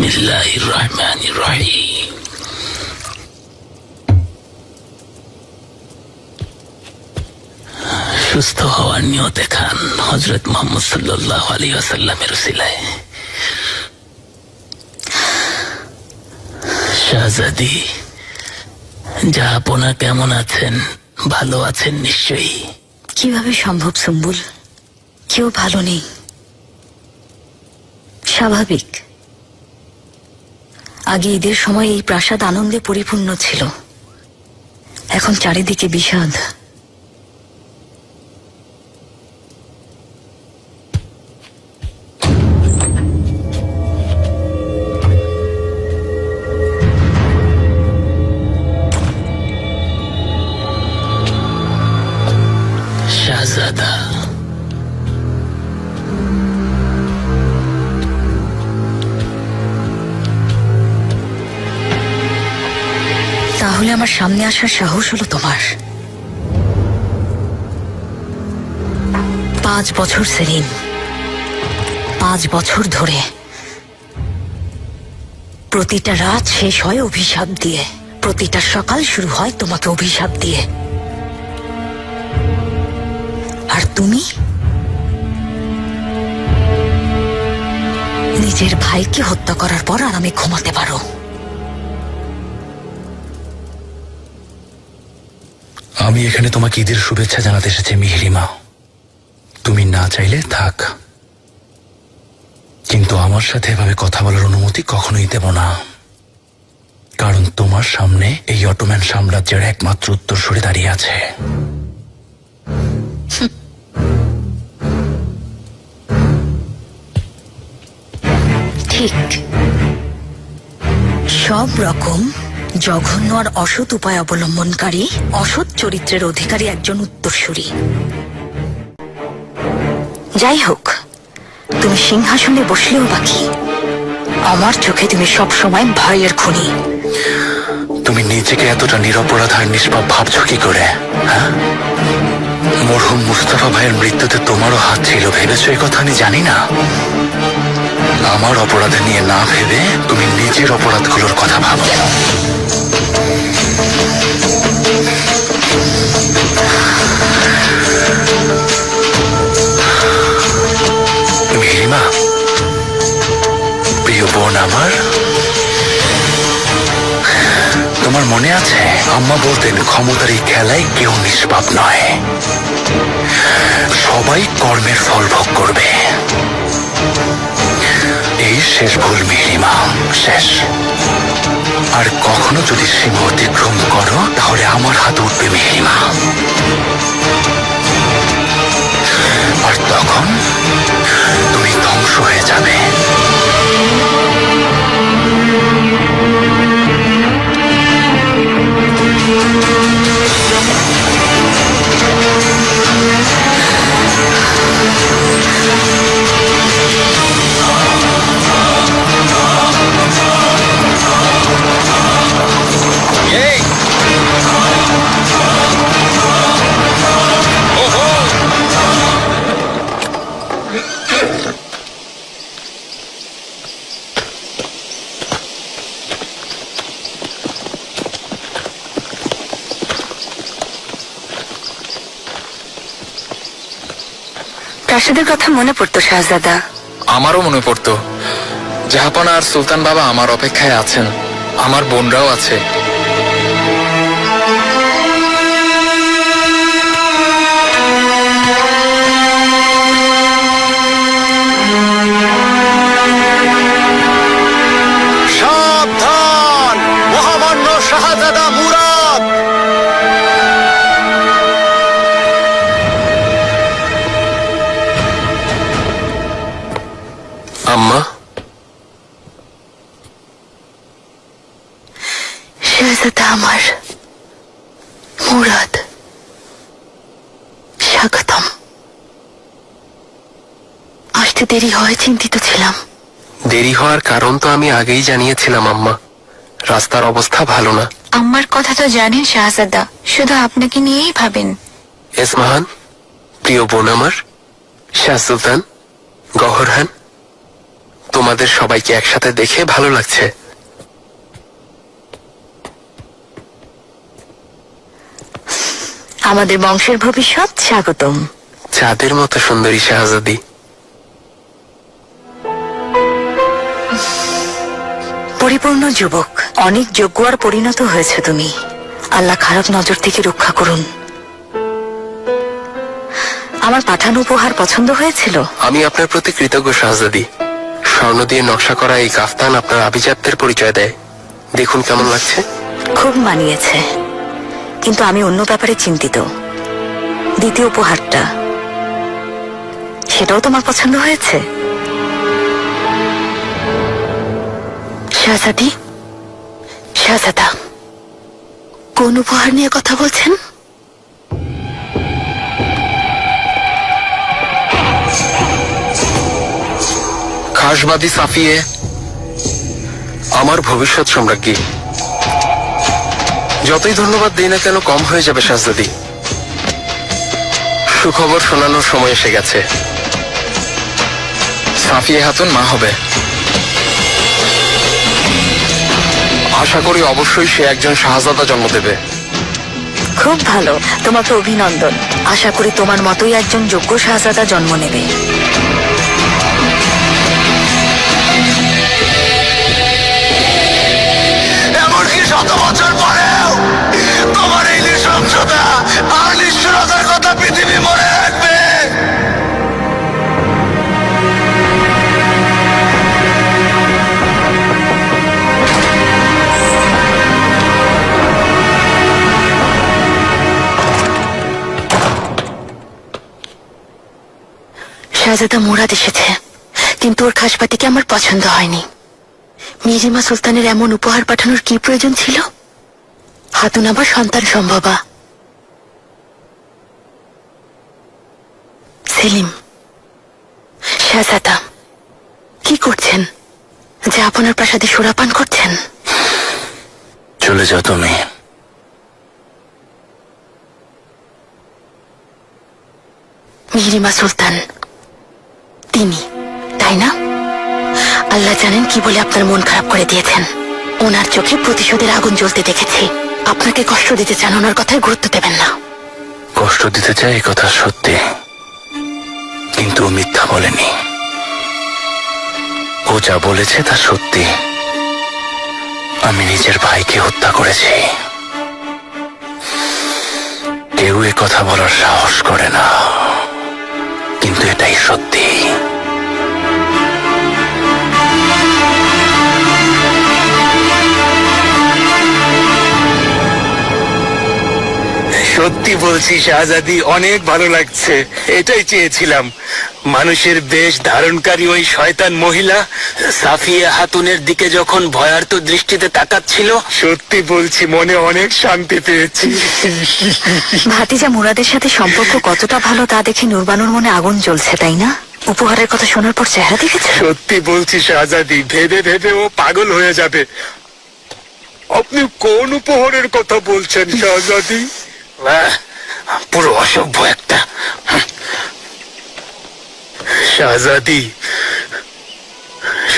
বিসমিল্লাহির রহমানির রহিম। সুস্থ হওয়ার নিয়তে খান হযরত মুহাম্মদ সাল্লাল্লাহু আলাইহি ওয়াসাল্লামের উসিলায়। শাহজাদি জাহাপনা কেমন আছেন? ভালো আছেন নিশ্চয়ই। কিভাবে সম্ভব সুম্বুল? কেউ ভালো নেই। স্বাভাবিক। আগে ঈদের সময় এই প্রাসাদ আনন্দে পরিপূর্ণ ছিল, এখন চারিদিকে বিষাদ। শাহজাদা, তাহলে আমার সামনে আসার সাহস হলো তোমার? 5 বছর সেলিম, 5 বছর ধরে প্রতিটা রাত শেষ হয় অভিশাপ দিয়ে, প্রতিটা সকাল শুরু হয় তোমাকে অভিশাপ দিয়ে। আর তুমি নিজের ভাইকে হত্যা করার পর আরামে ঘুমাতে পারো। আমি এখানে তোমাকে ঈদের শুভেচ্ছা জানাতে এসেছি মিহরিমা। তুমি না চাইলে থাক, কিন্তু আমার সাথে এভাবে কথা বলার অনুমতি কখনোই দেব না, কারণ তোমার সামনে এই অটোম্যান সাম্রাজ্যের একমাত্র উত্তরসূরি দাঁড়িয়ে আছে। ঠিক, সব রকম জঘন্য আর অসৎ উপায় অবলম্বনকারী, অসৎ চরিত্রের অধিকারী একজন উত্তরসূরি। যাই হোক, তুমি সিংহাসনে বসলেও বাকি, আমার চোখে তুমি সব সময় ভাইয়ের খুনি। তুমি নিজেকে এতটা নিরপরাধ আর নিষ্পাপ ভাবছ কি করে? হ্যাঁ, মরহুম মুস্তাফা ভাইয়ের মৃত্যুতে তোমারও হাত ছিল, ভেবেছ এই কথা আমি জানি না? আমার অপরাধ নিয়ে না ভেবে তুমি নিজের অপরাধগুলোর কথা ভাবো। মিহিমা, প্রিয় বোন আমার, তোমার মনে আছে আম্মা বলতেন ক্ষমতার এই খেলায় কেউ নিষ্পাপ নয়, সবাই কর্মের ফল ভোগ করবে। এই শেষ ভুল মিহিমা, শেষ। আর কখনো যদি সীমা অতিক্রম করো তাহলে আমার হাত উঠবে মিহিমা, আর তখন তুমি ধ্বংস হয়ে যাবে। প্রাসাদের কথা মনে পড়তো শাহজাদা? আমারও মনে পড়তো। জাহাপনা আর সুলতান বাবা আমার অপেক্ষায় আছেন, আমার বোনরাও আছে। সাবধান, মহামান্য শাহজাদা মুরাদ! আম্মা, শাহজাদা আমার, মুরাদ, স্বাগতম। আসতে দেরি হয় চিন্তিত ছিলাম। দেরি হওয়ার কারণ তো আমি আগেই জানিয়েছিলাম আম্মা, রাস্তার অবস্থা ভালো না। আমার কথা তো জানেন শাহজাদা, শুধু আপনাকে নিয়েই ভাবেন। এসমাহান, প্রিয় বোন আমার, শাহ সুলতান, গহরহান, তোমাদের সবাইকে একসাথে দেখে ভালো লাগছে। আমাদের বংশের ভবিষ্যৎ স্বাগতম। চাঁদের মতো সুন্দরী শাহজাদি। পরিপূর্ণ যুবক, অনেক যোগ্য আর পরিণত হয়েছে তুমি। আল্লাহ খারাপ নজর থেকে রক্ষা করুন। আমার পাঠানো উপহার পছন্দ হয়েছিল? আমি আপনার প্রতি কৃতজ্ঞ শাহজাদি। স্বর্ণ দিয়ে নকশা করা এই কাফতান আপনার আভিজাত্যের পরিচয় দেয়। দেখুন কেমন লাগছে। খুব মানিয়েছে, কিন্তু আমি অন্য ব্যাপারে চিন্তিত। দ্বিতীয় উপহারটা, সেটাও তোমার পছন্দ হয়েছে? শাহজাদি, শাহজাদা, কোন উপহার নিয়ে কথা বলছেন? খাসবাদী সাফিয়ে, আমার ভবিষ্যৎ সম্রাজ্ঞী। যতই ধন্যবাদ দিই না কেন কম হয়ে যাবে শাহজাদি। সুখবর শোনানোর সময় এসে গেছে। সাফিয়ে খাতুন মা হবে। আশা করি অবশ্যই সে একজন শাহজাদা জন্ম দেবে। খুব ভালো, তোমাকে অভিনন্দন। আশা করি তোমার মতোই একজন যোগ্য শাহজাদা জন্ম নেবে। এমনকি 100 বছর পরেও তোমার এই নৃশংসতা আর নিষ্ঠুরতার কথা পৃথিবী মনে রাখবে। শাহজাদা মুরাদ এসেছে, কিন্তু ওর খাসপাতিকে আমার পছন্দ হয়নি। মিরিমা সুলতানের এমন উপহার পাঠানোর কি প্রয়োজন ছিল? হাতুন আবার সন্তান সম্ভবা। সেলিম, শাহজাদা কি করছেন? যে আপনার প্রাসাদে সুরাপান করছেন? চলে যাও তুমি। মিহিরিমা সুলতান তিনি, তাই না? আল্লাহ জানেন কি বলে আপনার মন খারাপ করে দিয়েছেন। ওনার চোখে প্রতিশোধের আগুন জ্বলতে দেখেছি। আপনাকে কষ্ট দিতে চান, ওনার কথায় গুরুত্ব দেবেন না। কষ্ট দিতে চাই, এই কথা সত্যি, কিন্তু ও মিথ্যা বলেনি। ও যা বলেছে তা সত্যি। আমি নিজের ভাইকে হত্যা করেছি। কেউ এ কথা বলার সাহস করে না, কিন্তু এটাই সত্যি। সত্যি বলছি শাহজাদি, অনেক ভালো লাগছে। এটাই চেয়েছিলাম। মানুষের বেশ ধারণকারী ওই শয়তান মহিলা সাফিয়া হাতুনের দিকে যখন ভয়ার্ত দৃষ্টিতে তাকাচ্ছিল, সত্যি বলছি মনে অনেক শান্তি পেয়েছি। ভাতিজা মুরাদের সাথে সম্পর্ক কতটা ভালো তা দেখে নুরবানুর মনে আগুন জ্বলছে, তাই না? উপহারের কথা শোনার পর চেহারা দেখেছে। সত্যি বলছি শাহজাদি, ভেবে ভেবে ও পাগল হয়ে যাবে। আপনি কোন উপহারের কথা বলছেন শাহজাদি? পুরো অসভ্য একটা। শাহজাদি,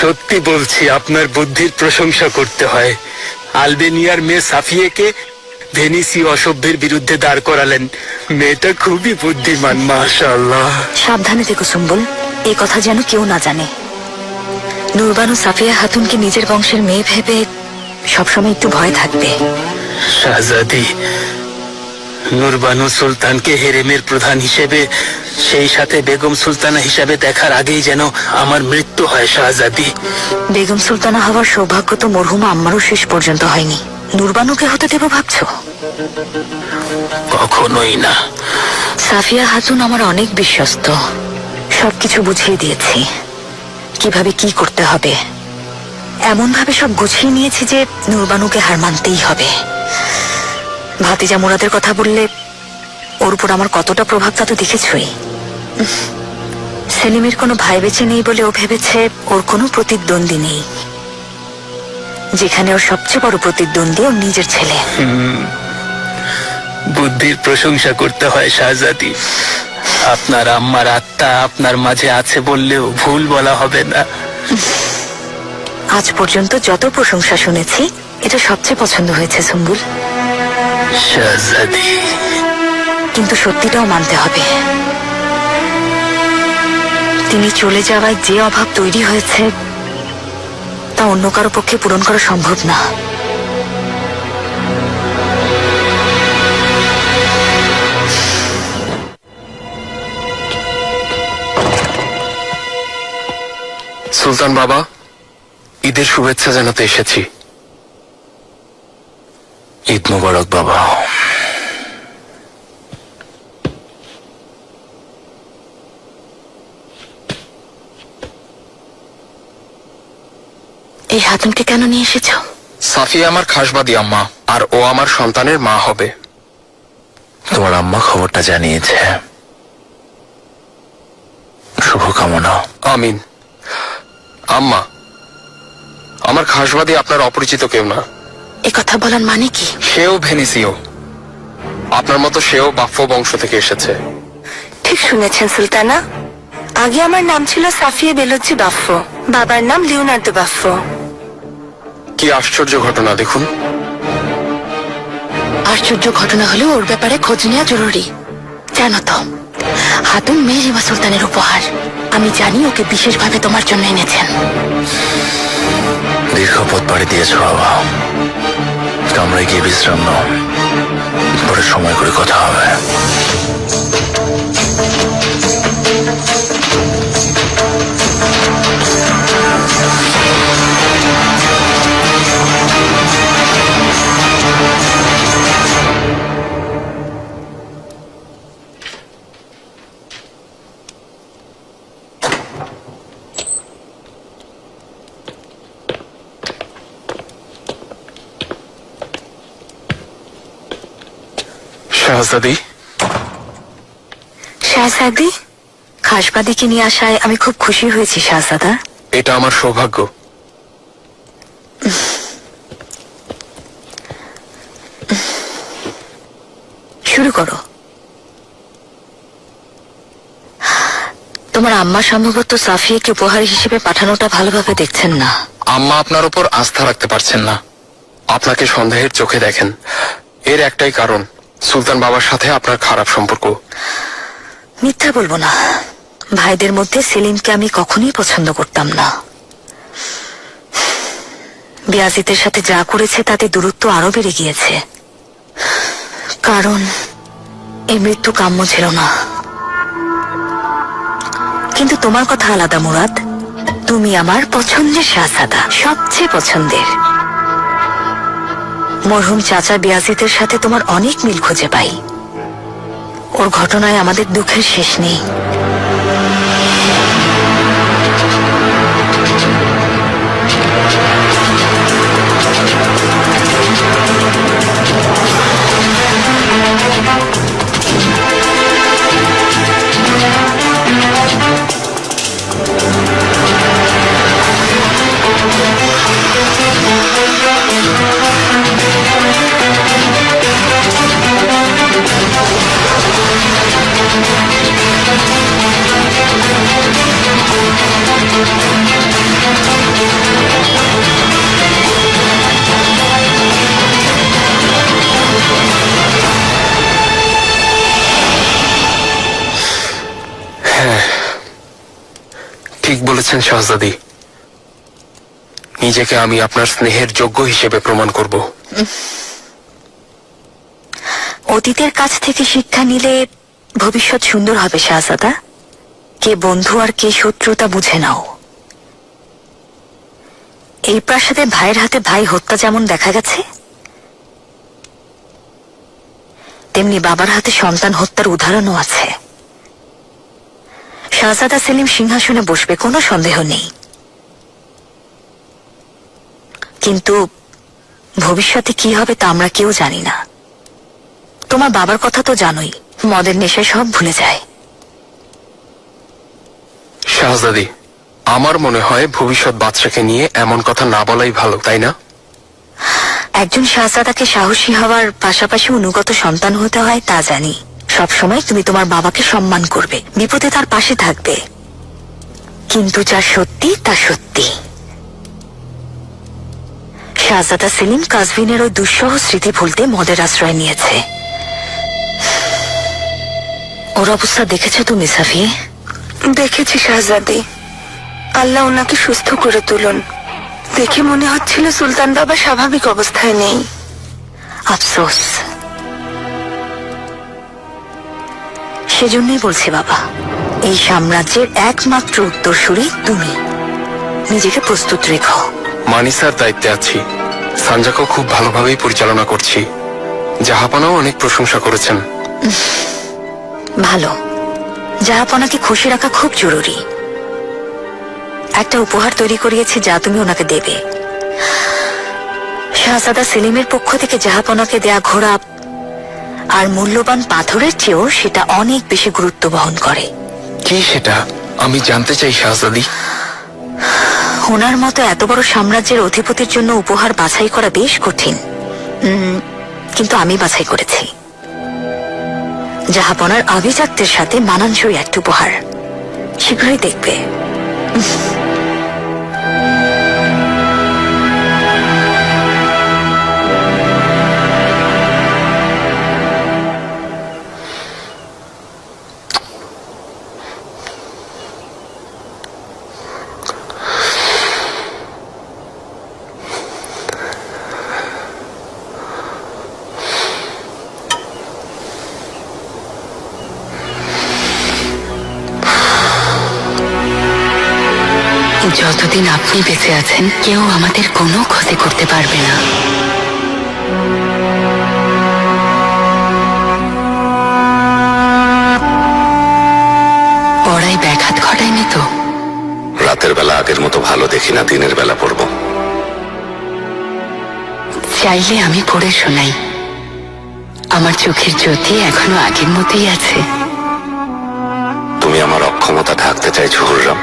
সত্যি বলছি আপনার বুদ্ধির প্রশংসা করতে হয়। আলবেনিয়ার মেয়ে সাফিয়েকে ভেনিসি অসভ্যের বিরুদ্ধে দাঁড় করালেন। মেয়েটা খুবই বুদ্ধিমান, মাশাআল্লাহ। সাবধানে থেকো সুম্বুল, এই কথা যেন কেউ না জানে। নুরবানু সাফিয়া হাতুনকে নিজের বংশের মেয়ে ভেবে সবসময় একটু ভয় থাকবে। শাহজাদি, নুরবানু সুলতানকে হেরেমের প্রধান হিসেবে, সেই সাথে বেগম সুলতানা হিসাবে দেখার আগেই যেন আমার মৃত্যু হয় শাহজাদি। বেগম সুলতানা হওয়ার সৌভাগ্য তো মরহুমা আম্মারও শেষ পর্যন্ত হয়নি। নুরবানুকে হতে দেব ভাবছো? কখনোই না। সাফিয়া হাতুন আমার অনেক বিশ্বস্ত। সবকিছু বুঝিয়ে দিয়েছি, কিভাবে কি করতে হবে। এমন ভাবে সব গুছিয়ে নিয়েছি যে নুরবানুকে হার মানতেই হবে। ভাতিজা মুরাদের কথা বললে ওর উপর আমার কতটা প্রভাব তা তো দেখেছই। সেলিমের কোনো ভাই বেঁচে নেই বলে ও ভেবেছে ওর কোনো প্রতিদ্বন্দ্বী নেই, যেখানে ওর সবচেয়ে বড় প্রতিদ্বন্দ্বী ওর নিজের ছেলে। বুদ্ধির প্রশংসা করতে হয় শাহজাদি। আপনার আম্মার আত্মা আপনার মাঝে আছে বললেও ভুল বলা হবে না। আজ পর্যন্ত যত প্রশংসা শুনেছি এটা সবচেয়ে পছন্দ হয়েছে সুম্বুল। শাহজাদি, কিন্তু সত্যিটাও মানতে হবে, তিনি চলে যাওয়ায় যে অভাব তৈরি হয়েছে তা অন্য কারো পক্ষে পূরণ করা সম্ভব না। সুলতান বাবা, ঈদের শুভেচ্ছা জানাতে এসেছি। ঈদ মোবারক বাবা। এই হাতুমকে কেন নিয়ে এসেছ? সাফিয়া আমার খাসবাদী আম্মা, আর ও আমার সন্তানের মা হবে। তোমার আম্মা খবরটা জানিয়েছে, শুভকামনা। আমিন। আম্মা, আমার খাসবাদী আপনার অপরিচিত কেউ না। এ কথা বলার মানে কি? সেও ভেনিসীয়, আপনার মতো সেও বাফ্ফো বংশ থেকে এসেছে। ঠিক শুনেছেন সুলতানা, আগে আমার নাম ছিল সাফিয়া বেলুচ্চি বাফ্ফো, বাবার নাম লিওনার্দো বাফ্ফো। কি আশ্চর্য ঘটনা দেখুন। আশ্চর্য ঘটনা হলেও ওর ব্যাপারে খোঁজ নেওয়া জরুরি। জানো তো, হাতুম মেয়ে রিমা সুলতানের উপহার। আমি জানি ওকে বিশেষভাবে তোমার জন্য এনেছেন। দীর্ঘ পথ পাড়ি দিয়েছ বাবা, কামরায় গিয়ে বিশ্রাম নাও, পরে সময় করে কথা হবে। শাহজাদি, শাহজাদি, খাসবাদীকে নিয়ে আসায় আমি খুব খুশি হয়েছি শাহজাদা। এটা আমার সৌভাগ্য। শুরু করো। তোমার আম্মা সম্ভবত সাফিয়াকে উপহার হিসেবে পাঠানোটা ভালোভাবে দেখছেন না। আম্মা আপনার উপর আস্থা রাখতে পারছেন না, আপনাকে সন্দেহের চোখে দেখেন। এর একটাই কারণ, সুলতান বাবার সাথে আপনার খারাপ সম্পর্ক। মিথ্যা বলবো না, ভাইদের মধ্যে সেলিমকে আমি কখনোই পছন্দ করতাম না। বিয়াজিতের সাথে যা করেছে তাতে দূরত্ব আরো বেড়ে গিয়েছে, কারণ এই মৃত্যু কাম্য ছিল না। কিন্তু তোমার কথা আলাদা মুরাদ, তুমি আমার পছন্দের শাহজাদা, সবচেয়ে পছন্দের। মরহুম চাচা বিয়াজিতের সাথে তোমার অনেক মিল খুঁজে পাই। ওর ঘটনায় আমাদের দুঃখের শেষ নেই। ঠিক বলেছেন শাহজাদি, নিজেকে আমি আপনার স্নেহের যোগ্য হিসেবে প্রমাণ করব। অতীতের কাছ থেকে শিক্ষা নিলে ভবিষ্যৎ সুন্দর হবে শাহজাদা। কে বন্ধু আর কে শত্রুতা বুঝে নাও। এই প্রাসাদে ভাইয়ের হাতে ভাই হত্যা যেমন দেখা গেছে, তেমনি বাবার হাতে সন্তান হত্যার উদাহরণও আছে। শাহজাদা সেলিম সিংহাসনে বসবে, কোনো সন্দেহ নেই, কিন্তু ভবিষ্যতে কি হবে তা আমরা কেউ জানি না। তোমার বাবার কথা তো জানোই, মদের নেশায় সব ভুলে যায়। শাহজাদি, আমার মনে হয় ভবিষ্যৎ বাদশাকে নিয়ে এমন কথা না বলাই ভালো, তাই না? একজন শাহজাদাকে সাহসী হওয়ার পাশাপাশি অনুগত সন্তান হতে হয় তা জানি। সবসময় তুমি তোমার বাবাকে সম্মান করবে, বিপদে তার পাশে থাকবে, কিন্তু যা সত্যি তা সত্যি। শাহজাদা সেলিম কাজভিনের ওই দুঃসহ স্মৃতি ভুলতে মদের আশ্রয় নিয়েছে। ওর অবস্থা দেখেছো তুমি সাফিয়ে? দেখেছি শাহজাদি। আল্লাহ ওনাকে সুস্থ করে তুলুন। দেখে মনে হচ্ছিল সুলতান বাবা স্বাভাবিক অবস্থায় নেই। আফসোস। সেজন্যই বলছি বাবা, এই সাম্রাজ্যের একমাত্র উত্তরসূরি তুমি। নিজেকে প্রস্তুত রেখো। মানিসার দায়িত্বে আছি। সানজাকেও খুব ভালোভাবেই পরিচালনা করছি। জাহাপানাও অনেক প্রশংসা করেছেন। ভালো। জাহাপনাকে খুশি রাখা খুব জরুরি। একটা উপহার তৈরি করিয়েছি যা তুমি ওনাকে দেবে। শাহজাদা সেলিমের পক্ষ থেকে জাহাপনাকে দেয়া ঘোড়া আর মূল্যবান পাথরের চেয়েও সেটা অনেক বেশি গুরুত্ব বহন করে। কি সেটা আমি জানতে চাই শাহজাদি। ওনার মতো এত বড় সাম্রাজ্যের অধিপতির জন্য উপহার বাছাই করা বেশ কঠিন, কিন্তু আমি বাছাই করেছি। জাহাপনার আভিজাত্যের সাথে মানানসই একটা উপহার। শীঘ্রই দেখবে। যতদিন আপনি বেঁচে আছেন কেউ আমাদের কোনো ক্ষতি করতে পারবে না। পড়ায় ব্যাঘাত ঘটায়নি তো? রাতের বেলা আগের মতো ভালো দেখি না, দিনের বেলা পড়ব। চাইলে আমি পড়ে শোনাই। আমার চোখের জ্যোতি এখনো আগের মতোই আছে। তুমি আমার অক্ষমতা ঢাকতে চাইছো হুররাম?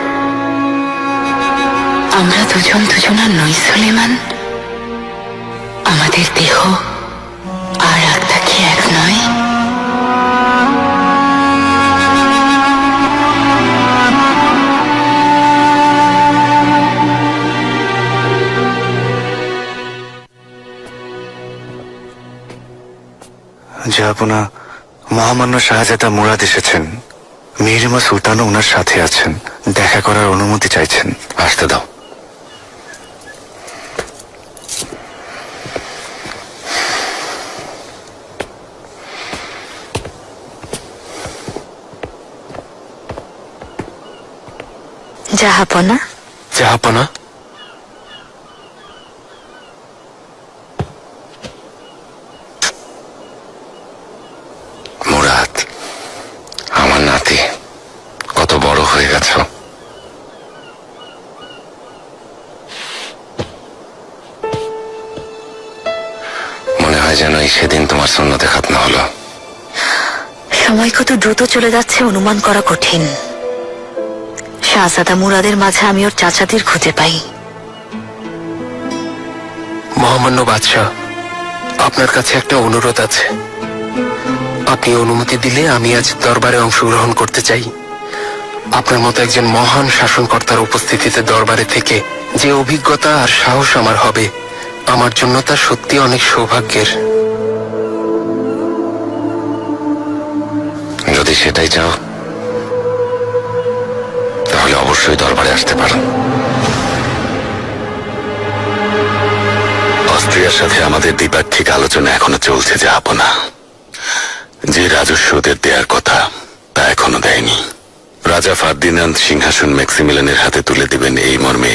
আমরা দুজন দুজনার নই সুলেমান। আমাদের দেহ আর আত্মা কি এক নয়? জাহাপনা, মহামান্য শাহজাদা মুরাদ এসেছেন। মিহিরিমা সুলতানও ওনার সাথে আছেন। দেখা করার অনুমতি চাইছেন। আসতে দাও। জাহাপনা, জাহাপানা, মুরাদ, আমার নাতি, কত বড় হয়ে গেছ। মনে হয় যেন এই সেদিন তোমার সুন্নতে খাতনা হলো। সময় কত দ্রুত চলে যাচ্ছে অনুমান করা কঠিন। শাহজাদা মুরাদের মাঝে আমি ওর চাচাদের খুঁজে পাই। মহামান্য বাদশাহ, আপনার কাছে একটা অনুরোধ আছে। আপনি অনুমতি দিলে আমি আজ দরবারে অংশগ্রহণ করতে চাই। আপনার মতো একজন মহান শাসনকর্তার উপস্থিতিতে দরবারে থেকে যে অভিজ্ঞতা আর সাহস আমার হবে, আমার জন্য তা সত্যি অনেক সৌভাগ্যের। যদি সেটাই চাও তাহলে অবশ্যই দরবারে আসতে পারো। অস্ট্রিয়ার সাথে আমাদের দ্বিপাক্ষিক আলোচনা এখনো চলছে জাহাপনা। যে রাজস্ব ওদের দেওয়ার কথা তা এখনো দেয়নি। রাজা ফার্দিনান্দ সিংহাসন ম্যাক্সিমিলানের হাতে তুলে দেবেন এই মর্মে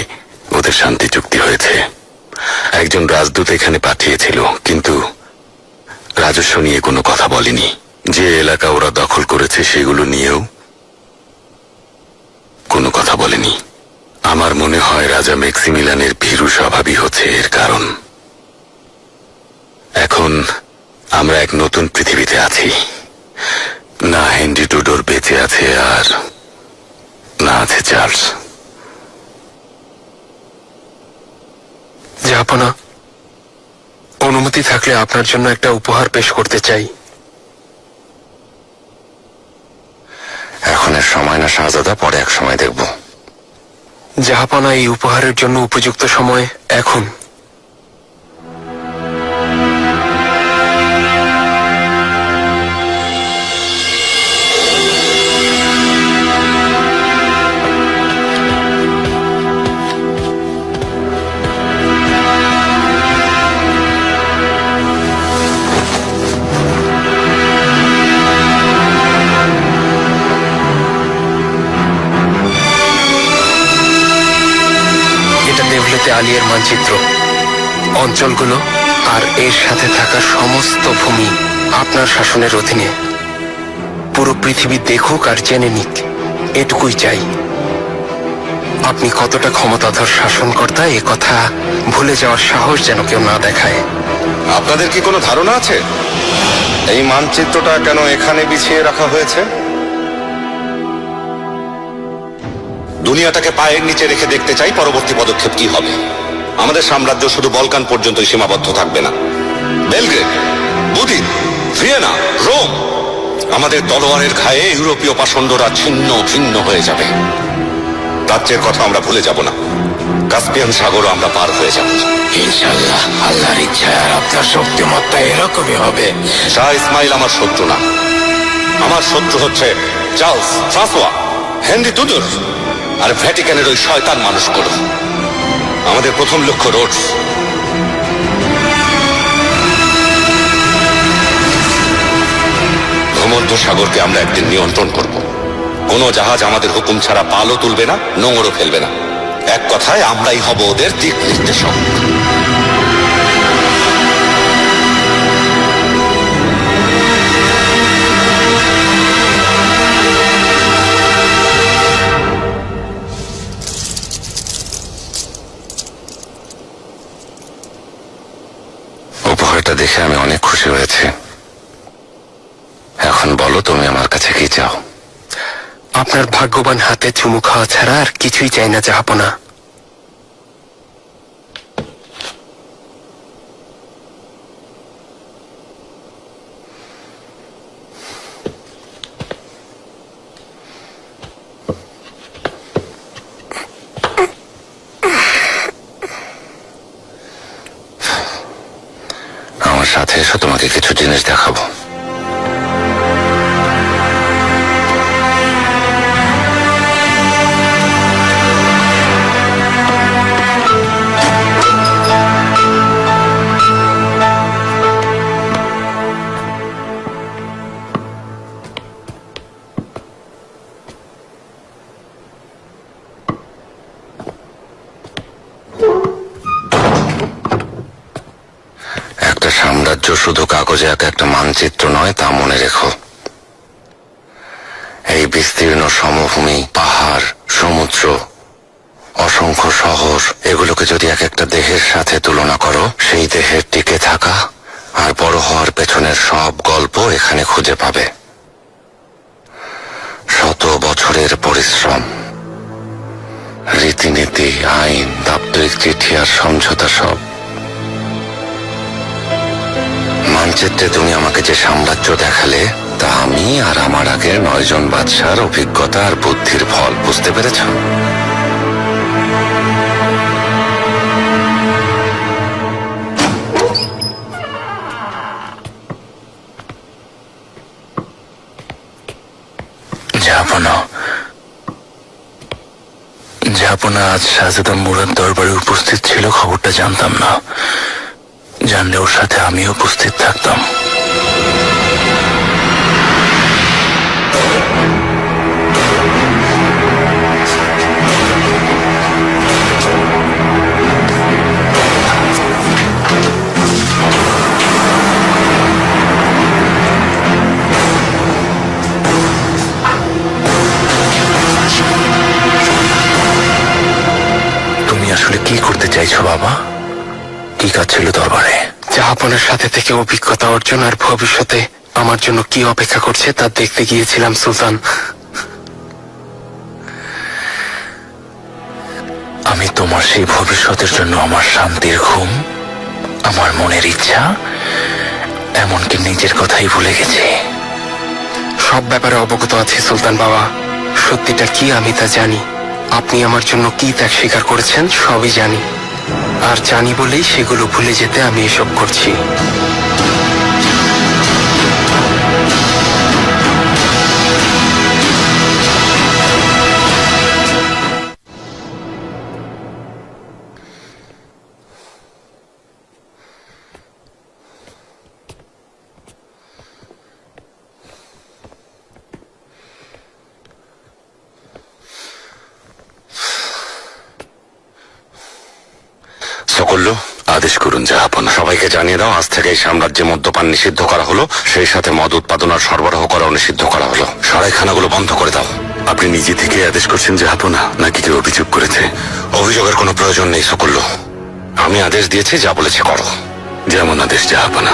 ওদের শান্তি চুক্তি হয়েছে। একজন রাজদূত এখানে পাঠিয়েছিল, কিন্তু রাজস্ব নিয়ে কোনো কথা বলেনি। যে এলাকা ওরা দখল করেছে সেগুলো নিয়েও কোনো কথা বলেনি। আমার মনে হয় রাজা ম্যাক্সিমিলানের ভীরু স্বভাবই হচ্ছে এর কারণ। এখন আমরা এক নতুন পৃথিবীতে আছি। না হেনরি টুডোর বেঁচে আছে, আর না আছে চার্লস। জাহাপনা, অনুমতি থাকলে আপনার জন্য একটা উপহার পেশ করতে চাই। এখন এর সময় না শাহজাদা, পরে এক সময় দেখব। জাহাপনা, এই উপহারের জন্য উপযুক্ত সময় এখন। আলিয়ার মানচিত্র, অঞ্চলগুলো আর এর সাথে থাকা সমস্ত ভূমি আপনার শাসনের অধীনে। পুরো পৃথিবী দেখুক আর জেনে নিক, এটুকুই চাই। আপনি কতটা ক্ষমতাধর শাসনকর্তা এ কথা ভুলে যাওয়ার সাহস যেন কেউ না দেখায়। আপনাদের কি কোনো ধারণা আছে এই মানচিত্রটা কেন এখানে বিছিয়ে রাখা হয়েছে? দুনিয়াটাকে পায়ের নিচে রেখে দেখতে চাই পরবর্তী পদক্ষেপ কি হবে। আমাদের সাম্রাজ্য শুধু বলকান পর্যন্তই সীমাবদ্ধ থাকবে না। বেলগ্রেড, বুদিন, ভিয়েনা, রোম, আমাদের তলোয়ারের ঘায়ে ইউরোপীয় পাষণ্ডরা ছিন্ন ভিন্ন হয়ে যাবে। প্রাচ্যের কথা আমরা ভুলে যাব না। কাস্পিয়ান সাগরও আমরা পার হয়ে যাব। ইনশাল্লাহ, আল্লাহর ইচ্ছায় আর আপনার শক্তিমত্তা এরকমই হবে। শাহ ইসমাইল আমার শত্রু না, আমার শত্রু হচ্ছে চার্লস, ফ্রাঁসোয়া, হেনরি টুডর আর ভ্যাটিকানের ওই শয়তান মানুষগুলো। আমাদের প্রথম লক্ষ্য রোডস। ভূমধ্য সাগরকে আমরা একদিন নিয়ন্ত্রণ করব। কোনো জাহাজ আমাদের হুকুম ছাড়া পালও তুলবে না, নোঙরও ফেলবে না। এক কথায় আমরাই হব ওদের দিক নির্দেশক। উপহারটা দেখে আমি অনেক খুশি হয়েছি। এখন বলো তুমি আমার কাছে কি চাও? আপনার ভাগ্যবান হাতে চুমু খাওয়া ছাড়া আর কিছুই চাই না জাহাপনা। আমার সাথে এসো, তোমাকে কিছু জিনিস দেখাবো। একটা সাম্রাজ্য শুধু কাগজে আঁকা একটা মানচিত্র নয়, তা মনে রেখো। এই বিস্তীর্ণ সমভূমি, পাহাড়, সমুদ্র, অসংখ্য শহর, এগুলোকে যদি এক একটা দেহের সাথে তুলনা করো, সেই দেহের টিকে থাকা আর বড় হওয়ার পেছনের সব গল্প এখানে খুঁজে পাবে। শত বছরের পরিশ্রম, রীতিনীতি, আইন, দাপ্তরিক চিঠি আর সমঝোতা সব। মানচিত্রে তুমি আমাকে যে সাম্রাজ্য দেখালে, তা আমি আর আমার আগের 9 জন বাদশার অভিজ্ঞতা আর বুদ্ধির ফল। বুঝতে পেরেছ? জাহাপনা আজ শাহজাদা মুরাদ দরবারে উপস্থিত ছিল, খবরটা জানতাম না। জানলে ওর সাথে আমিও উপস্থিত থাকতাম। তুমি আসলে কি করতে চাইছো বাবা? কি কাজ ছিল দরবারে? জাহাপনার সাথে থেকে অভিজ্ঞতা অর্জন আর ভবিষ্যতে আমার জন্য কি অপেক্ষা করছে তা দেখতে গিয়েছিলাম সুলতান। আমি তোমার সেই ভবিষ্যতের জন্য আমার শান্তির ঘুম, আমার মনের ইচ্ছা, এমনকি নিজের কথাই ভুলে গেছি। সব ব্যাপারে অবগত আছি সুলতান বাবা। সত্যিটা কি আমি তা জানি। আপনি আমার জন্য কি ত্যাগ স্বীকার করেছেন সবই জানি, আর জানি বলেই সেগুলো ভুলে যেতে আমি এসব করছি। আদেশ করুন জাহাপনা। সবাইকে জানিয়ে দাও, আজ থেকে এই সাম্রাজ্যে মদ্যপান নিষিদ্ধ করা হলো, সেই সাথে মদ উৎপাদন আর সরবরাহ করাও নিষিদ্ধ করা হলো। সরাইখানাগুলো বন্ধ করে দাও। আপনি নিজে থেকে আদেশ করছেন জাহাপনা, নাকি কেউ অভিযোগ করেছে? অভিযোগের কোনো প্রয়োজন নেই সকল্য। আমি আদেশ দিয়েছি, যা বলেছি করো। যেমন আদেশ জাহাপনা।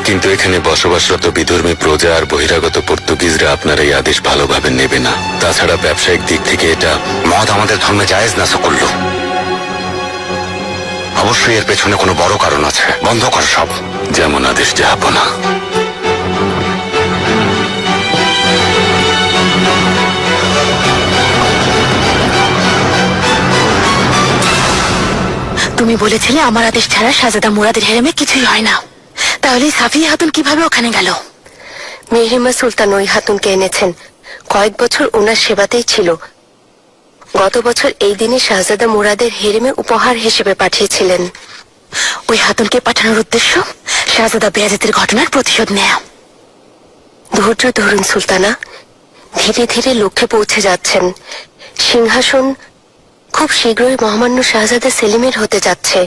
কিন্তু এখানে বসবাসরত বিধর্মী প্রজা আর বহিরাগত পর্তুগিজরা আপনার এই আদেশ ভালোভাবে নেবে না। তাছাড়া ব্যবসায়িক দিক থেকে এটা মদ আমাদের ধর্মে জায়েজ না সকল্য। অবশ্যই এর পেছনে কোনো বড় কারণ আছে। বন্ধ কর সব। যেমন আদেশ জাহাপনা। তুমি বলেছিলে আমার আদেশ ছাড়া শাহজাদা মুরাদের হেরেমে কিছুই হয় না, তাহলে সাফিয়া হাতুন কিভাবে ওখানে গেল? মেহরিমা সুলতান ওই হাতুনকে এনেছেন, কয়েক বছর ওনার সেবাতেই ছিল। গত বছর এই দিনে শাহজাদা মুরাদের হেরেমে উপহার হিসেবে পাঠিয়েছিলেন। ওই হাতুনকে পাঠানোর উদ্দেশ্য শাহজাদা বেয়াজিতের ঘটনার প্রতিশোধ নেয়া। ধৈর্য ধরুন সুলতানা, ধীরে ধীরে লক্ষ্যে পৌঁছে যাচ্ছেন। সিংহাসন খুব শীঘ্রই মহামান্য শাহজাদা সেলিমের হতে যাচ্ছে।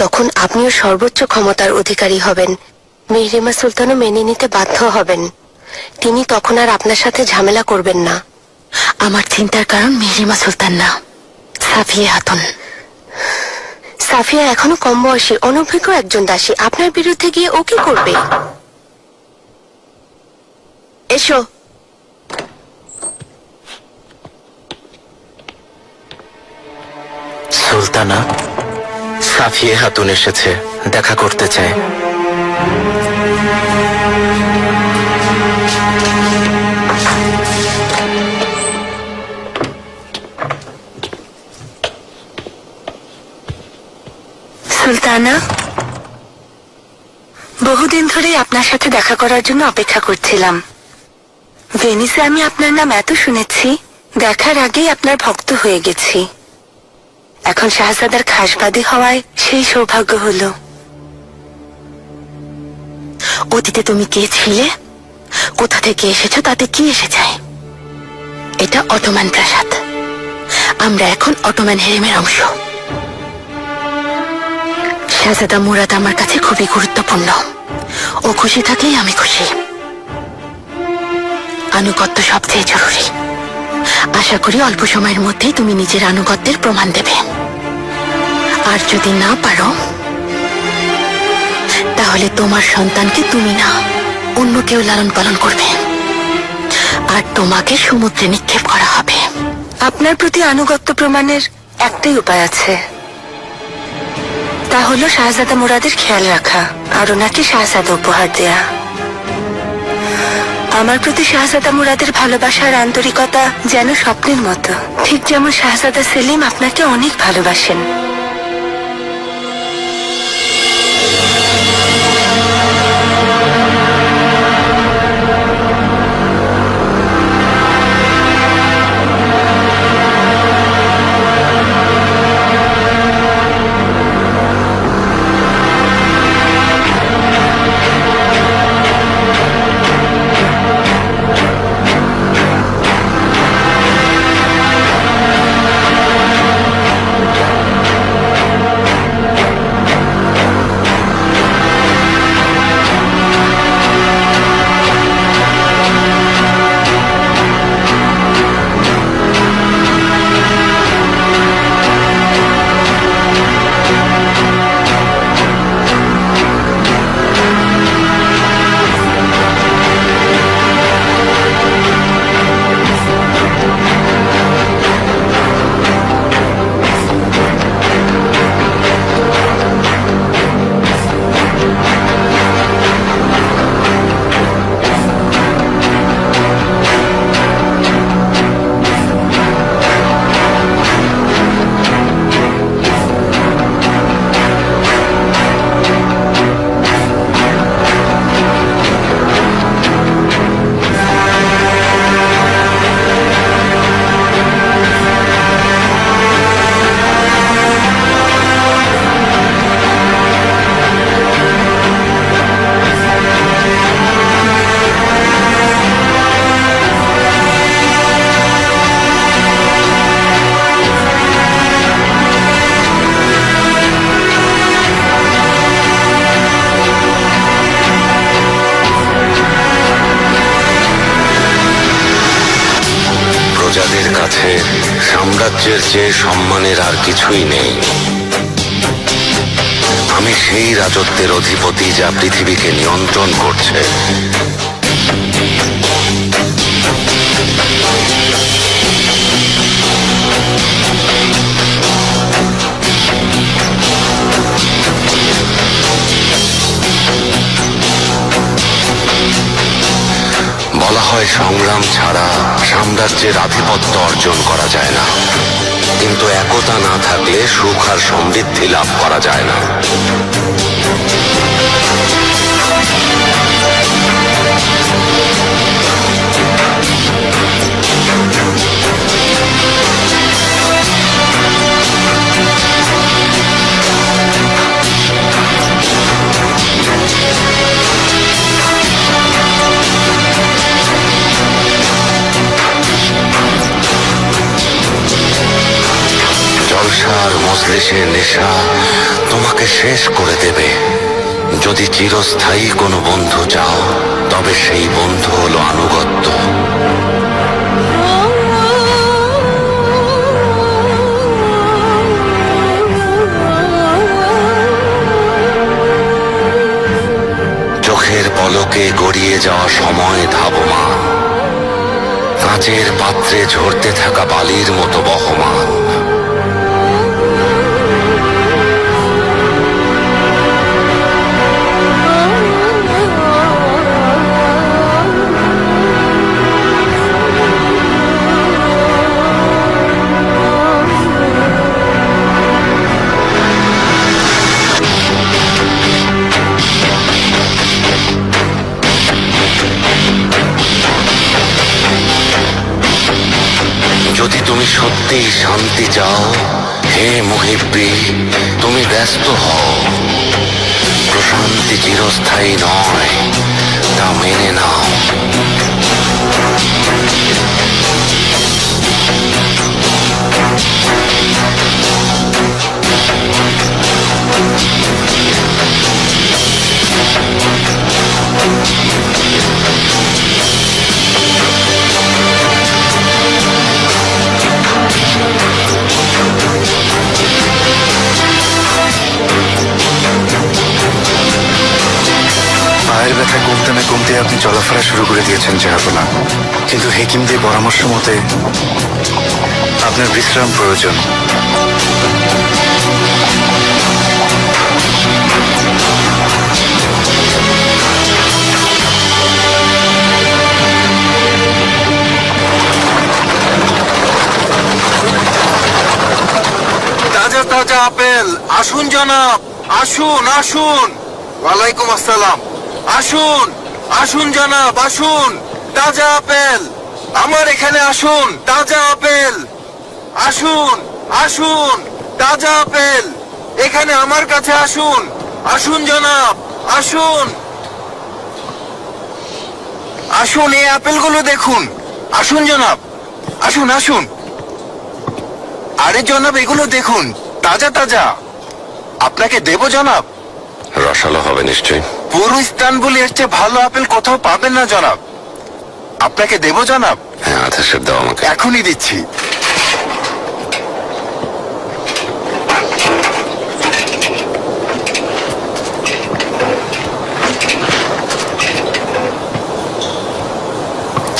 তখন আপনিও সর্বোচ্চ ক্ষমতার অধিকারী হবেন। মেহরিমা সুলতানও মেনে নিতে বাধ্য হবেন। তিনি তখন আর আপনার সাথে ঝামেলা করবেন না। আমার চিন্তার কারণ মেহরিমা সুলতান না, সাফিয়া হাতুন। সাফিয়া এখনো কম বয়সী, অনভিজ্ঞ একজন দাসী। আপনার বিরুদ্ধে গিয়ে ও কি করবে? এসো। সুলতানা, সাফিয়া হাতুন এসেছে, দেখা করতে চায়। সুলতানা, বহুদিন ধরে আপনার সাথে দেখা করার জন্য অপেক্ষা করছিলাম। ভেনিসে আমি আপনার নাম এত শুনেছি, দেখার আগেই আপনার ভক্ত হয়ে গেছি। এখন শাহজাদার খাসবাদী হওয়ায় সেই সৌভাগ্য হলো। অতীতে তুমি কে ছিলে, কোথা থেকে এসেছো, তাতে কি এসে যায়? এটা অটোমান প্রাসাদ। আমরা এখন অটোমান হেরেমের অংশ। শাহজাদা মুরাদ আমার কাছে খুবই গুরুত্বপূর্ণ। ও খুশি থাকলেই আমি খুশি। আনুগত্য সবচেয়ে জরুরি। আশা করি অল্প সময়ের মধ্যেই তুমি নিজের আনুগত্যের প্রমাণ দেবে। আর যদি না পারো, তাহলে তোমার সন্তানকে তুমি না অন্য কেউ লালন পালন করবে, আর তোমাকে সমুদ্রে নিক্ষেপ করা হবে। আপনার প্রতি আনুগত্য প্রমাণের একটাই উপায় আছে, তা হলো শাহজাদা মুরাদের খেয়াল রাখা আর ওনাকে শাহজাদা উপহার দেয়া। আমার প্রতি শাহজাদা মুরাদের ভালোবাসা আর আন্তরিকতা যেন স্বপ্নের মতো, ঠিক যেমন শাহজাদা সেলিম আপনাকে অনেক ভালোবাসেন। বলছে সাম্রাজ্যের চেয়ে সম্মানের আর কিছুই নেই। আমি সেই রাজত্বের অধিপতি যা পৃথিবীকে নিয়ন্ত্রণ করছে। বলা হয় সংগ্রাম ছাড়া সাম্রাজ্যের আধিপত্য অর্জন করা যায় না, কিন্তু একতা না থাকলে সুখ আর সমৃদ্ধি লাভ করা যায় না। জলসার মজলিসের নেশা তোমাকে শেষ করে দেবে। যদি চিরস্থায়ী কোনো বন্ধু চাও, তবে সেই বন্ধু হলো আনুগত্য। চোখের পলকে গড়িয়ে যাওয়া সময় ধাবমান, কাঁচের পাত্রে ঝরতে থাকা বালির মতো বহমান। যদি তুমি সত্যিই শান্তি চাও, হে মুহিব্বি, তুমি ব্যস্ত হও। প্রশান্তি চিরস্থায়ী নয়, তা মেনে নাও। পায়ের ব্যথা কমতে না কমতে আপনি চলাফেরা শুরু করে দিয়েছেন জাহাপনা, কিন্তু হেকিমদের পরামর্শ মতে আপনার বিশ্রাম প্রয়োজন। তাজা তাজা আপেল, আসুন জনাব, আসুন আসুন। ওয়ালাইকুম আসসালাম। আসুন আসুন জনাব, আসুন। তাজা আপেল, আমার এখানে আসুন। তাজা আপেল, আসুন আসুন। তাজা আপেল, এখানে আমার কাছে আসুন। আসুন জনাব, আসুন আসুন। এই আপেলগুলো দেখুন। আসুন জনাব, আসুন আসুন। আরে জনাব, এগুলো দেখুন, তাজা তাজা। আপনাকে দেব জনাব? রসালো হবে নিশ্চয়ই। পুরো ইস্তানবুল এর চেয়ে ভালো আপেল কোথাও পাবেন না জনাব। আপনাকে দেব জনাব? হ্যাঁ, আধা সের দাও আমাকে। এখনই দিচ্ছি।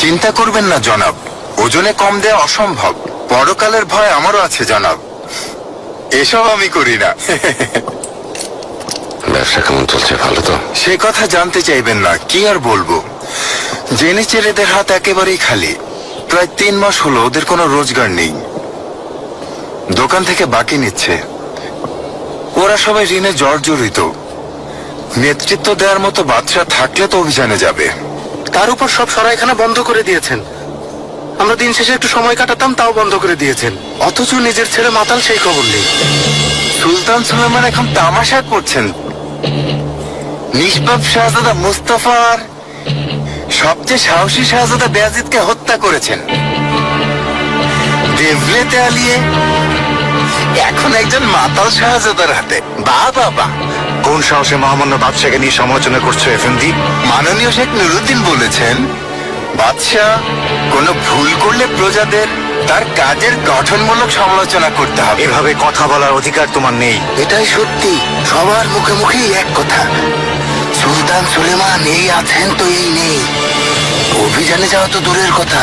চিন্তা করবেন না জনাব, ওজনে কম দেয়া অসম্ভব। পরকালের ভয় আমারও আছে জনাব, এসব আমি করি না। ব্যবসা কেমন চলছে? ভালো তো? সে কথা জানতে চাইবেন না, কি আর বলবো। জেনে ছেলেদের হাত একেবারেই খালি। প্রায় 3 মাস হলো ওদের কোনো রোজগার নেই। দোকান থেকে বাকি নিচ্ছে। ওরা সবাই ঋণে জর্জরিত। নেতৃত্ব দেওয়ার মতো বাদশা থাকলে তো অভিযানে যাবে। তার উপর সব সরাইখানা বন্ধ করে দিয়েছেন। আমরা দিন শেষে একটু সময় কাটাতাম, তাও বন্ধ করে দিয়েছেন। অথচ নিজের ছেলে মাতাল, সেই খবর নেই। সুলতান সুলেমান এখন তামাশা করছেন। নিষ্পাপ শাহজাদা মুস্তাফার সবচেয়ে সাহসী শাহজাদা বেয়াজিদকে হত্যা করেছেন। দেভলেতে আলিয়ে এখন একজন মাতাল শাহজাদার হাতে। বাহ বাহ বাহ। কোন সাহসে মহামান্য বাদশাকে নিয়ে সমালোচনা করছো এফএমডি? মাননীয় শেখ নুরুদ্দিন বলেছেন, বাদশাহ কোনো ভুল করলে প্রজাদের তার কাজের গঠনমূলক সমালোচনা করতে হবে। এভাবে কথা বলার অধিকার তোমার নেই। এটাই সত্যি, সবার মুখে মুখেই এক কথা। সুলতান সুলেমান এই আছেন তো এই নেই। অভিযানে যাওয়া তো দূরের কথা,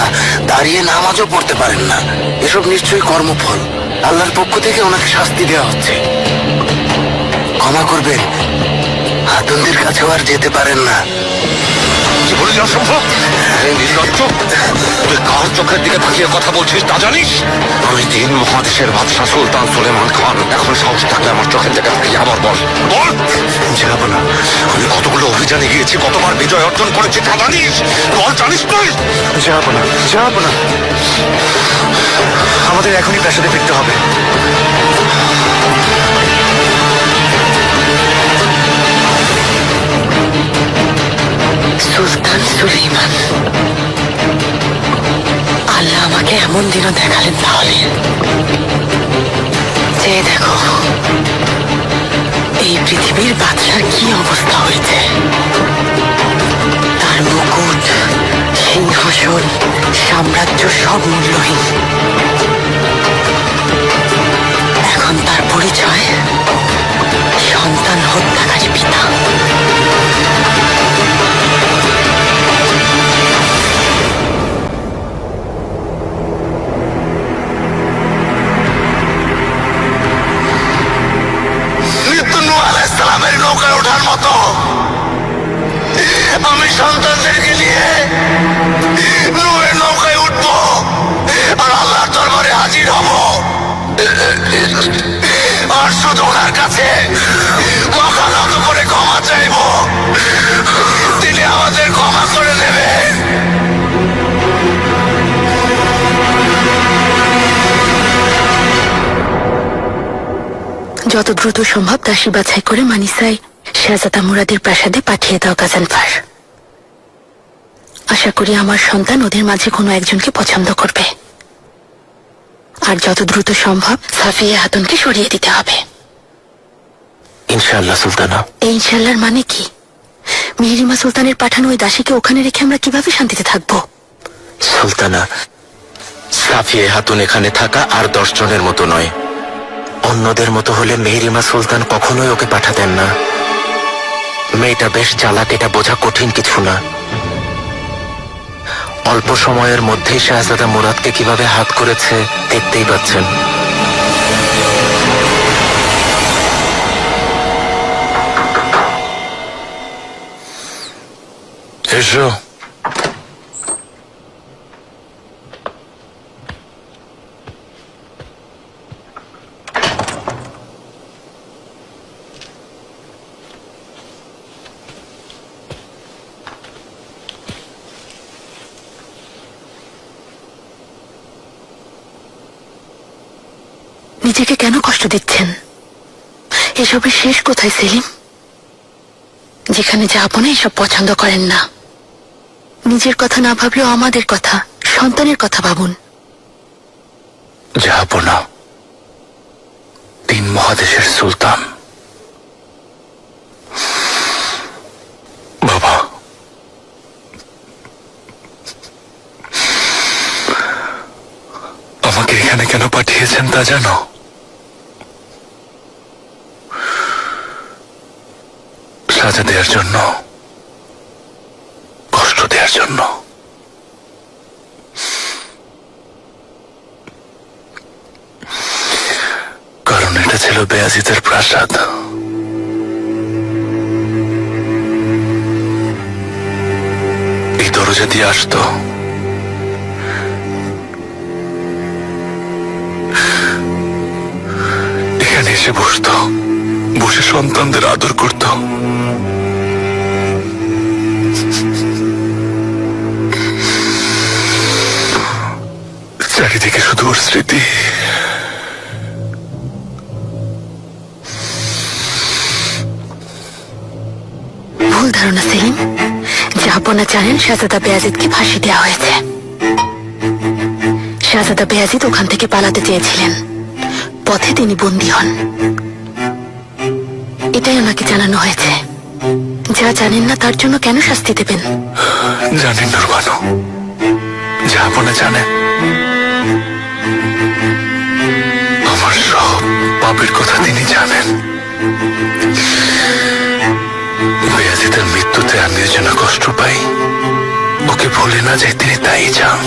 দাঁড়িয়ে নামাজও পড়তে পারেন না। এসব নিশ্চয়ই কর্মফল। আল্লাহর পক্ষ থেকে ওনাকে শাস্তি দেওয়া হচ্ছে। ক্ষমা করবেন, হাতুনদের কাছেও আর যেতে পারেন না। কি বলিস অসম্ভব? এই নির্লজ্জ, তুই কার চোখের দিকে তাকিয়ে কথা বলছিস তা জানিস? আমি 3 মহাদেশের বাদশাহ সুলতান সুলেমান খান। এখন সাহস থাকলে আমার চোখের দিকে তাকিয়ে আবার বল বল। যাব না। আমি কতগুলো অভিযানে গিয়েছি, কতবার বিজয় অর্জন করেছি তা জানিস? বল, জানিস তুই? যাব না, যাব না। আমাদের এখনই প্রাসাদে ফিরতে হবে। সুলতান সুলেইমান, আল্লাহ আমাকে এমন দিনও দেখালেন তাহলে যে দেখো এই পৃথিবীর বাদশার কি অবস্থা হয়েছে। তার মুকুট, সিংহাসন, সাম্রাজ্য সব মূল্যহীন। এখন তার পরিচয় সন্তান হত্যাকারী পিতা। নূহ আলাইহিস সালামের নৌকায় ওঠার মতো আমি সন্তানদেরকে নিয়ে নূহের নৌকায় উঠবো আর আল্লাহর দরবারে হাজির হব। আর শুধু ওনার কাছে মাথা নত করে ক্ষমা চাইব, তিনি আমাদের ক্ষমা করে দেবেন। যত দ্রুত সম্ভব দাসী বাছাই করে মানিসাই শাহজাদা মুরাদের প্রাসাদে পাঠিয়ে দাও গাজানফার। আশা করি আমার সন্তান ওদের মাঝে কোনো একজনকে পছন্দ করবে। আর যত দ্রুত সম্ভব সাফিয়া হাতুনকে সরিয়ে দিতে হবে। ইনশাআল্লাহ সুলতানা। এই ইনশাল্লাহর মানে কি? মেহেরিমা সুলতানের পাঠানো ওই দাসীকে ওখানে রেখে আমরা কিভাবে শান্তিতে থাকবো? সুলতানা, সাফিয়ে হাতুন এখানে থাকা আর 10 জনের মতো নয়। অন্যদের মতো হলে মেহেরিমা সুলতান কখনোই ওকে পাঠাতেন না। মেয়েটা বেশ চালাক, এটা বোঝা কঠিন কিছু না। অল্প সময়ের মধ্যেই শাহজাদা মুরাদকে কিভাবে হাত করেছে দেখতেই পাচ্ছেন। এসো। নিজেকে কেন কষ্ট দিচ্ছেন? এসবের শেষ কোথায় সেলিম? যেখানে যাপনে এসব পছন্দ করেন না। নিজের কথা না ভাবলেও আমাদের কথা, সন্তানের কথা ভাবুন। যাব না। 3 মহাদেশের সুলতান। বাবা, আমাকে এখানে কেন পাঠিয়েছেন তা জানো? সাজা দেওয়ার জন্য, কষ্ট দেওয়ার জন্য। কারণ এটা ছিল বেয়াজিদের প্রাসাদ। এই দরজা দিয়ে আসতো, এখানে এসে বসতো, বসে সন্তানদের আদর করত। চারিদিকে শুধু ওর স্মৃতি। ভুল ধারণা সেলিম। জাহাপনা জানেন শাহজাদা বেয়াজিদকে ফাঁসি দেওয়া হয়েছে। শাহজাদা বেয়াজিদ ওখান থেকে পালাতে চেয়েছিলেন, পথে তিনি বন্দী হন। এটাই ওনাকে জানানো হয়েছে। যা জানেন না তার জন্য কেন শাস্তি দেবেন? জানেন নুরবানু, জাহাপনা জানেন গল্পের কথা তিনি জানেন। বেয়াজিতের মৃত্যুতে আমিও যেন কষ্ট পাই, ওকে ভুলে না যাই, তিনি তাই চান।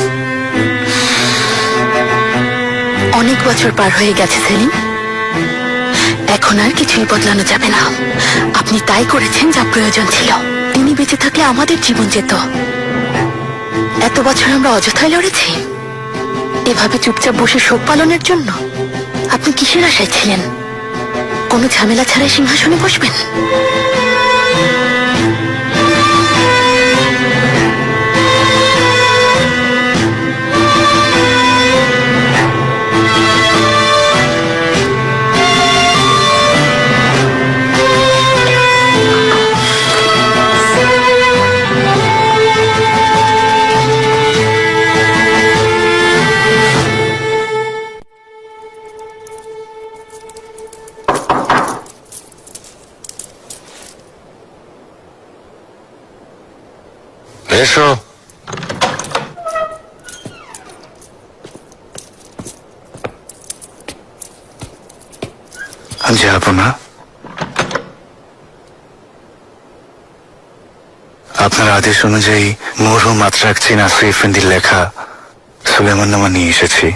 অনেক বছর পার হয়ে গেছে সেলিম, এখন আর কিছুই বদলানো যাবে না। আপনি তাই করেছেন যা প্রয়োজন ছিল। তিনি বেঁচে থাকলে আমাদের জীবন যেত। এত বছর আমরা অযথায় লড়েছি এভাবে চুপচাপ বসে শোক পালনের জন্য। আপনি কিসের আশায় ছিলেন? কোনো ঝামেলা ছাড়াই সিংহাসনে বসবেন? এসো। যাব না। আপনার আদেশ অনুযায়ী মরহুম আত্রাকচি নাসির এফেন্দির লেখা সুলেমান নামা নিয়ে এসেছি।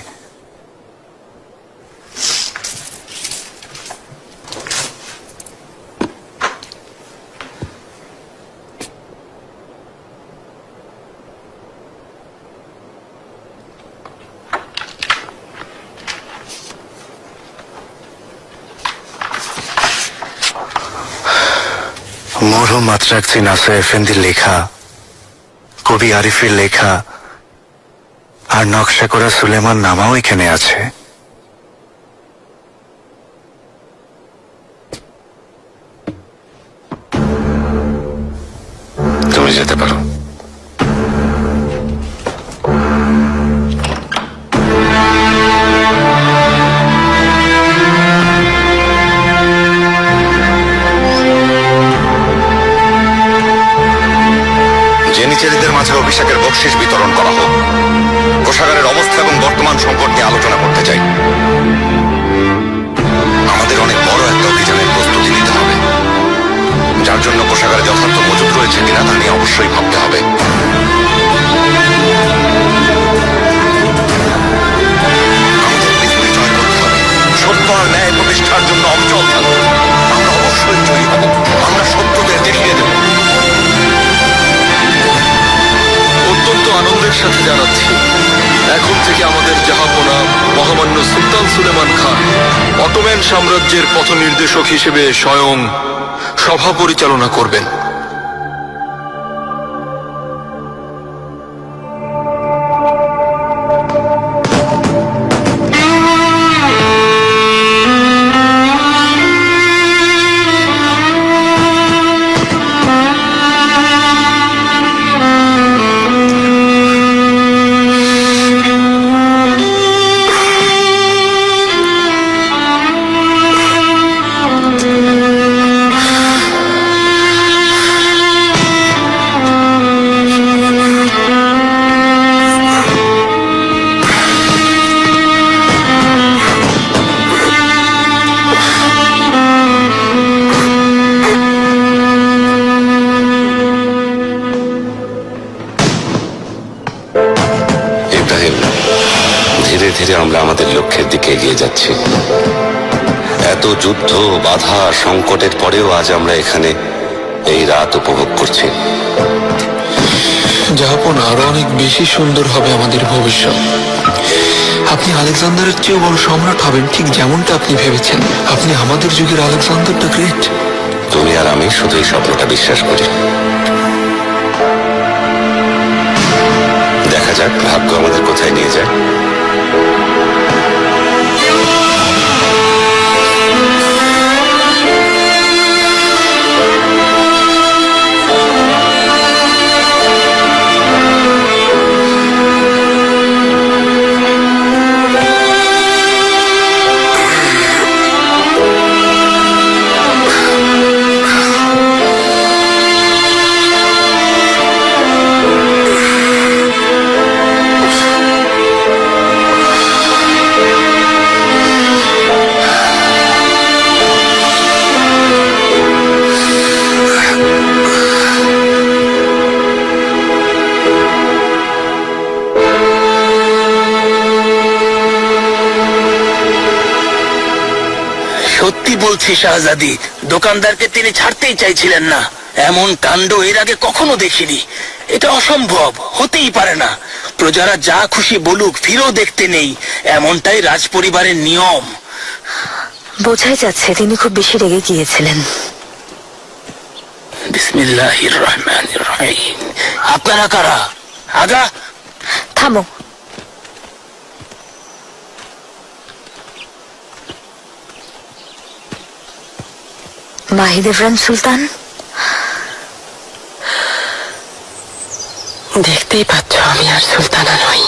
মরহুম আত্রাকচি নাসির এফেন্দির লেখা, কবি আরিফের লেখা আর নকশা করা সুলেমান নামাও এখানে আছে। তুমি যেতে পারো। জেনিচেরিদের মাঝে অভিষেকের বকশিস বিতরণ করা হোক। কোষাগারের অবস্থা এবং বর্তমান সংকট নিয়ে আলোচনা করতে চাই। আমাদের অনেক বড় একটা অভিযানের প্রস্তুতি নিতে হবে, যার জন্য কোষাগারে যথার্থ মজুদ রয়েছে কিনা তা নিয়ে অবশ্যই ভাবতে হবে। আমাদের পৃথিবী জয় করতে হবে, সত্য আর ন্যায় প্রতিষ্ঠার জন্য অবিচল থাকবো। আমরা অবশ্যই জয়ী হব, আমরা সত্যদের দেখিয়ে দেব। অত্যন্ত আনন্দের সাথে জানাচ্ছি, এখন থেকে আমাদের জাহাপনা মহামান্য সুলতান সুলেমান খান অটোম্যান সাম্রাজ্যের পথনির্দেশক হিসেবে স্বয়ং সভা পরিচালনা করবেন। ধীরে ধীরে আমরা আমাদের লক্ষ্যের দিকে এগিয়ে যাচ্ছি। এত যুদ্ধ, বাধা, সংকটের পরেও আজ আমরা এখানে এই রাত উপভোগ করছি। জাহাপনা, আরো অনেক বেশি সুন্দর হবে আমাদের ভবিষ্যৎ। আপনি আলেকজান্ডারের চেয়েও বড় সম্রাট হবেন, ঠিক যেমনটা আপনি ভেবেছেন। আপনি আমাদের যুগের আলেকজান্ডার দ্য গ্রেট। তুমি আর আমি শুধু এই স্বপ্নটা বিশ্বাস করি। দেখা যাক ভাগ্য আমাদের কোথায় নিয়ে যায়। সত্যি বলছি শাহজাদি, দোকানদারকে তিনি ছাড়তেই চাইছিলেন না। এমন কাণ্ড এর আগে কখনো দেখিনি। এটা অসম্ভব, হতেই পারে না। প্রজারা যা খুশি বলুক, ফিরেও দেখতে নেই, এমনটাই রাজ পরিবারের নিয়ম। বোঝাই যাচ্ছে তিনি খুব বেশি রেগে গিয়েছিলেন। বিসমিল্লাহির রহমানির রহিম। আপনারা কারা? আগা, থামো। মাহিদেভরান সুলতান, দেখতেই পাচ্ছ আমি আর সুলতানা নই।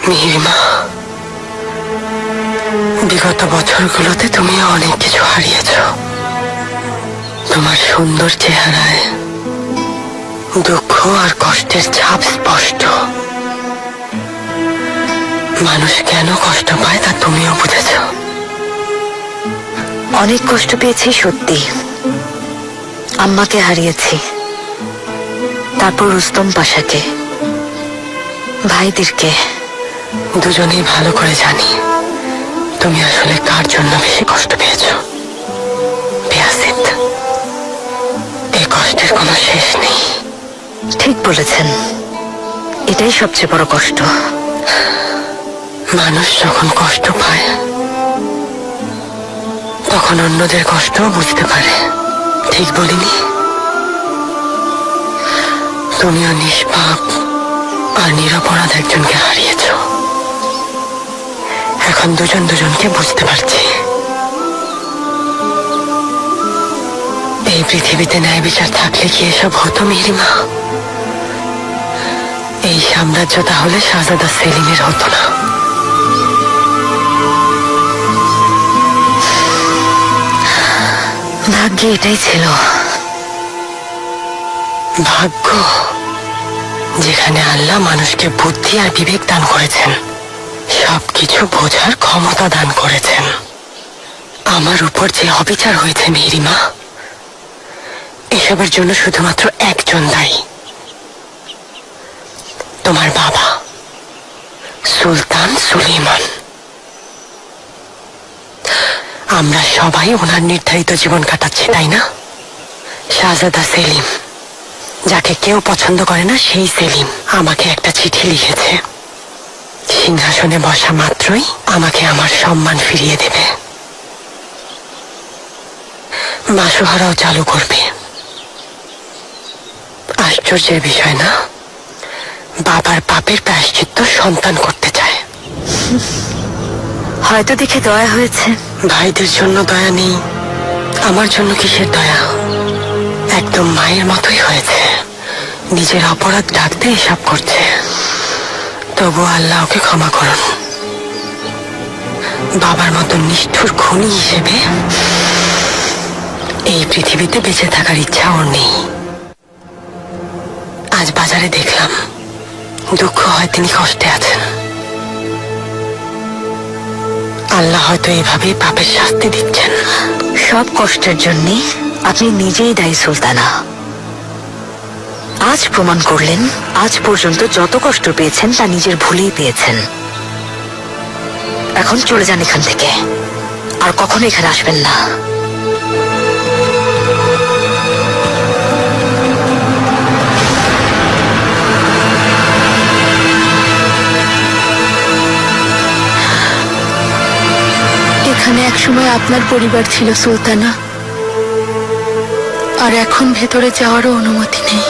মিহিরমা, বিগত বছরগুলোতে তুমি অনেক কিছু হারিয়েছ। তোমার সুন্দর চেহারায় দুঃখ আর কষ্টের ছাপ স্পষ্ট। মানুষ কেন কষ্ট পায় তা তুমিও বুঝেছ। অনেক কষ্ট পেয়েছি সত্যি। আম্মাকে হারিয়েছি, তারপর রুস্তম পাশাকে, ভাইদেরকে। দুজনেই ভালো করে জানি তুমি আসলে কার জন্য বেশি কষ্ট পেয়েছ। বেয়াসিত, এই কষ্টের কোনো শেষ নেই। ঠিক বলেছেন, এটাই সবচেয়ে বড় কষ্ট। মানুষ যখন কষ্ট পায় তখন অন্যদের কষ্টও বুঝতে পারে। ঠিক বলিনি? তুমিও নিষ্পাপ আর নিরপরাধ একজনকে হারিয়েছ। এখন দুজন দুজনকে বুঝতে পারছি। এই পৃথিবীতে ন্যায় বিচার থাকলে কি এসব হতো মিহিরমা? এই সাম্রাজ্য তাহলে শাহজাদা সেলিমের হতো না। ভাগ্যে এটাই ছিল। ভাগ্য, যেখানে আল্লাহ মানুষকে বুদ্ধি আর বিবেক দান করেছেন, সবকিছু বোঝার ক্ষমতা দান করেছেন। আমার উপর যে অবিচার হয়েছে মিহিরমা, এসবের জন্য শুধুমাত্র একজন দায়ী, তোমার বাবা সুলতান সুলেমান। আমরা সবাই ওনার নির্ধারিত জীবন কাটাচ্ছি, তাই না? শাহজাদা সেলিম, যাকে কেউ পছন্দ করে না, সেই সেলিম আমাকে একটা চিঠি লিখেছে। সিংহাসনে বসা মাত্রই আমাকে আমার সম্মান ফিরিয়ে দেবে, মাসোহারাও চালু করবে। আশ্চর্যের বিষয় না, বাবার পাপের প্রায়শ্চিত্ত সন্তান করতে চায়। হয়তো দেখে দয়া হয়েছে। ভাইদের জন্য দয়া নেই, আমার জন্য কিসের দয়া? একদম মায়ের মতোই হয়েছে। নিজের অপরাধ ঢাকতে এসব করছে। তবু আল্লাহ ওকে ক্ষমা করুন। বাবার মতো নিষ্ঠুর খুনি হিসেবে এই পৃথিবীতে বেঁচে থাকার ইচ্ছা ওর নেই। আজ বাজারে দেখলাম, দুঃখ হয় তিনি কষ্টে আছেন। আল্লাহ হয়তো এভাবেই পাপের শাস্তি দিচ্ছেন। সব কষ্টের জন্য আপনি নিজেই দায়ী সুলতানা। আজ প্রমাণ করলেন, আজ পর্যন্ত যত কষ্ট পেয়েছেন তা নিজের ভুলেই পেয়েছেন। এখন চলে যান এখান থেকে, আর কখনো এখানে আসবেন না। এখানে একসময় আপনার পরিবার ছিল সুলতানা, আর এখন ভেতরে যাওয়ারও অনুমতি নেই।